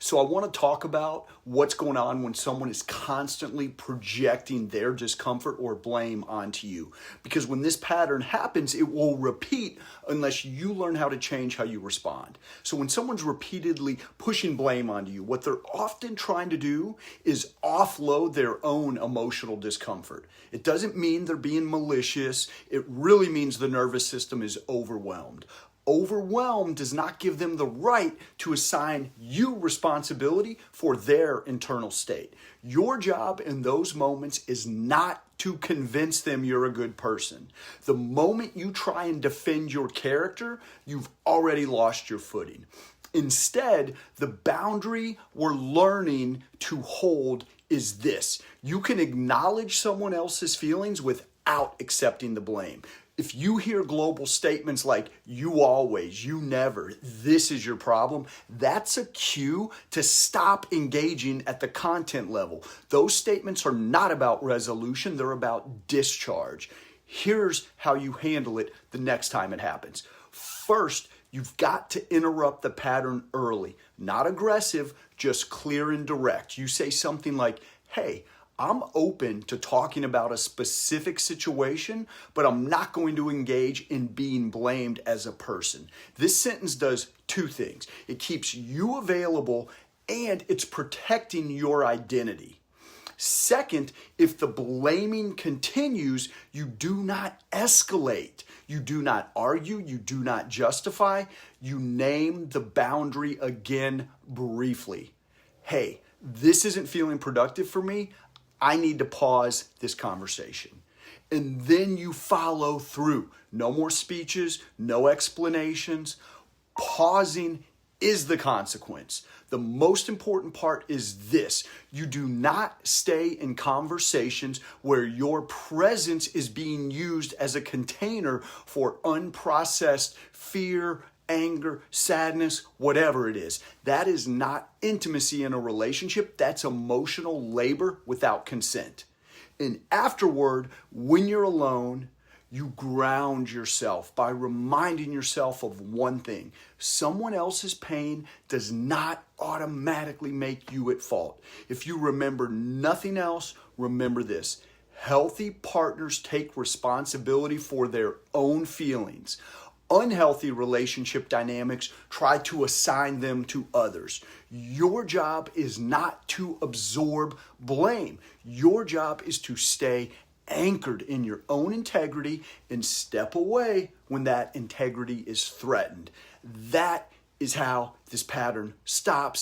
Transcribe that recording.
So I want to talk about what's going on when someone is constantly projecting their discomfort or blame onto you. Because when this pattern happens, it will repeat unless you learn how to change how you respond. So when someone's repeatedly pushing blame onto you, what they're often trying to do is offload their own emotional discomfort. It doesn't mean they're being malicious. It really means the nervous system is overwhelmed. Overwhelmed does not give them the right to assign you responsibility for their internal state. Your job in those moments is not to convince them you're a good person. The moment you try and defend your character, you've already lost your footing. Instead, the boundary we're learning to hold is this: you can acknowledge someone else's feelings without accepting the blame. If you hear global statements like, you always, you never, this is your problem, that's a cue to stop engaging at the content level. Those statements are not about resolution, they're about discharge. Here's how you handle it the next time it happens. First, you've got to interrupt the pattern early. Not aggressive, just clear and direct. You say something like, hey, I'm open to talking about a specific situation, but I'm not going to engage in being blamed as a person. This sentence does two things. It keeps you available and it's protecting your identity. Second, if the blaming continues, you do not escalate. You do not argue. You do not justify. You name the boundary again briefly. Hey, this isn't feeling productive for me. I need to pause this conversation. And then you follow through. No more speeches, no explanations. Pausing is the consequence. The most important part is this: you do not stay in conversations where your presence is being used as a container for unprocessed fear, anger, sadness, whatever it is. That is not intimacy in a relationship. That's emotional labor without consent. And afterward, when you're alone, you ground yourself by reminding yourself of one thing: someone else's pain does not automatically make you at fault. If you remember nothing else, remember this: healthy partners take responsibility for their own feelings. Unhealthy relationship dynamics try to assign them to others. Your job is not to absorb blame. Your job is to stay anchored in your own integrity and step away when that integrity is threatened. That is how this pattern stops